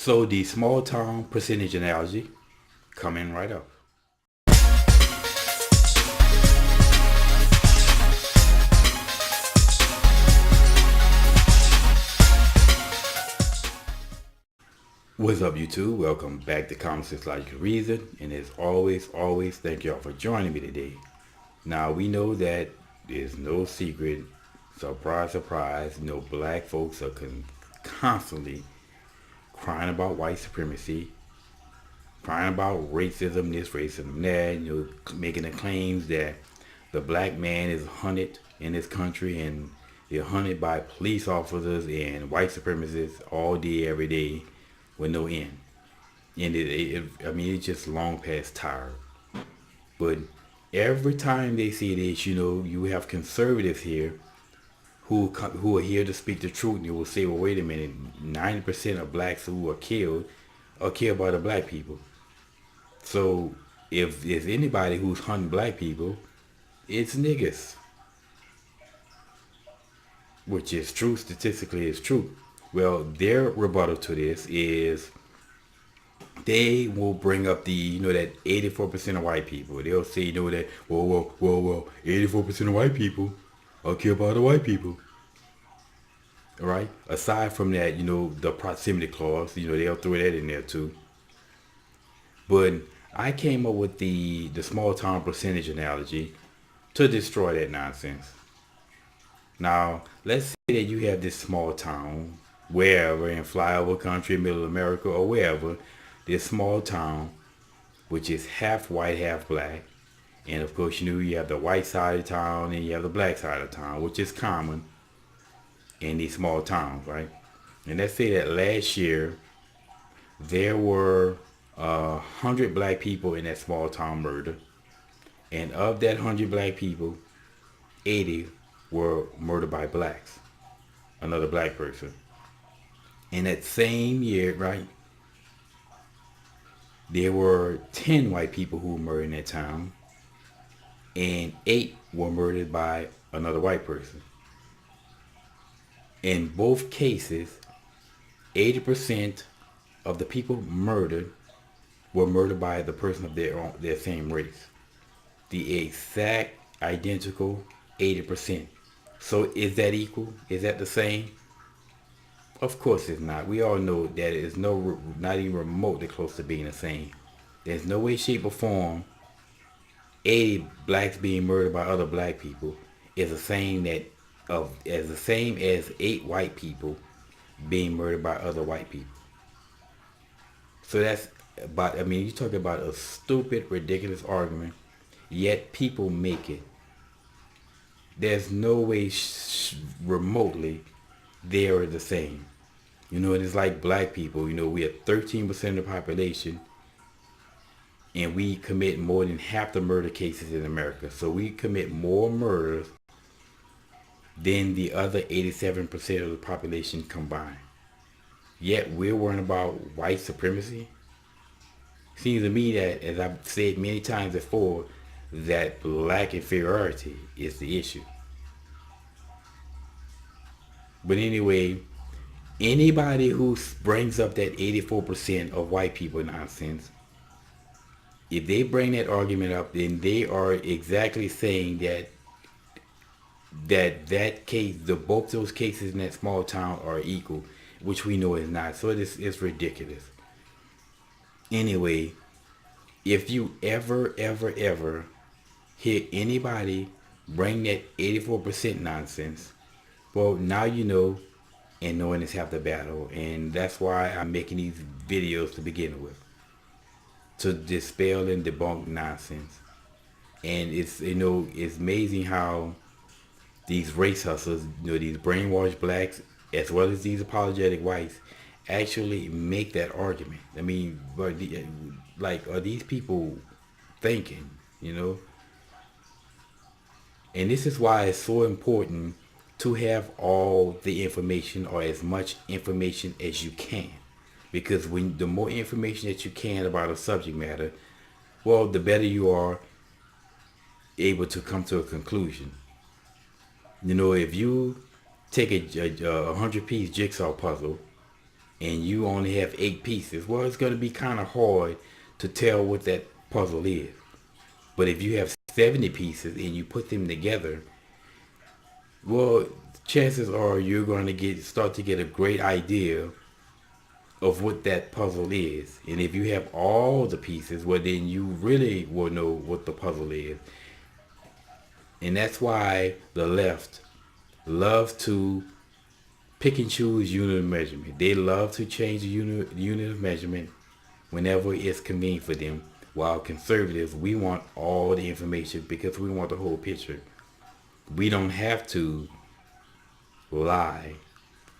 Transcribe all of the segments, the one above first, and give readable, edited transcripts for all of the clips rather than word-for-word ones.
So the small town percentage analogy coming right up. What's up, YouTube? Welcome back to Common Sense Logical Reason, and as always, thank y'all for joining me today. Now we know that there's no secret, surprise, black folks are constantly crying about white supremacy, crying about racism, this racism, that, making the claims that the black man is hunted in this country and they're hunted by police officers and white supremacists all day, every day, with no end. And it's just long past tired. But every time they say this, you have conservatives here who are here to speak the truth, and they will say, well, wait a minute, 90% of blacks who are killed by the black people. So if there's anybody who's hunting black people, it's niggas. Which is true, statistically is true. Well, their rebuttal to this is they will bring up that 84% of white people. They'll say, that, well, 84% of white people are killed by the white people. All right? Aside from that, the proximity clause, they'll throw that in there too. But I came up with the small town percentage analogy to destroy that nonsense. Now, let's say that you have this small town, wherever, in flyover country, middle America, or wherever, this small town, which is half white, half black. And of course, you have the white side of town and you have the black side of town, which is common in these small towns, right? And let's say that last year, there were 100 black people in that small town murder. And of that 100 black people, 80 were murdered by blacks, another black person. In that same year, right, there were 10 white people who were murdered in that town, and 8 were murdered by another white person. In both cases, 80% of the people murdered were murdered by the person of their same race. The exact identical 80%. So is that equal? Is that the same? Of course it's not. We all know that it is not even remotely close to being the same. There's no way, shape, or form 80 blacks being murdered by other black people is the same as 8 white people being murdered by other white people. So you talk about a stupid, ridiculous argument, yet people make it. There's no way remotely they are the same. It is like black people. We are 13% of the population, and we commit more than half the murder cases in America. So we commit more murders than the other 87% of the population combined. Yet we're worrying about white supremacy. Seems to me that, as I've said many times before, that black inferiority is the issue. But anyway, anybody who brings up that 84% of white people nonsense, if they bring that argument up, then they are exactly saying that case, both those cases in that small town are equal, which we know is not. So it's ridiculous. Anyway, if you ever hear anybody bring that 84% nonsense, well, now you know, and knowing is half the battle. And that's why I'm making these videos to begin with, to dispel and debunk nonsense. And it's amazing how these race hustlers, these brainwashed blacks, as well as these apologetic whites, actually make that argument. I mean, but are these people thinking, And this is why it's so important to have all the information, or as much information as you can. Because the more information that you can about a subject matter, well, the better you are able to come to a conclusion. If you take a 100-piece jigsaw puzzle and you only have 8 pieces, well, it's going to be kind of hard to tell what that puzzle is. But if you have 70 pieces and you put them together, well, chances are you're going to start to get a great idea of what that puzzle is. And if you have all the pieces, well, then you really will know what the puzzle is. And that's why the left love to pick and choose unit of measurement. They love to change the unit of measurement whenever it's convenient for them. While conservatives, we want all the information because we want the whole picture. We don't have to lie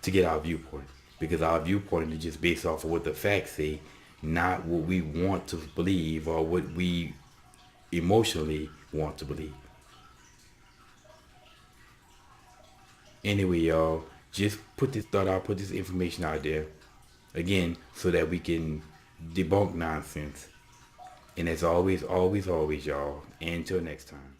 to get our viewpoint, because our viewpoint is just based off of what the facts say, not what we want to believe or what we emotionally want to believe. Anyway, y'all, just put this information out there again so that we can debunk nonsense. And as always, always, always, y'all, until next time.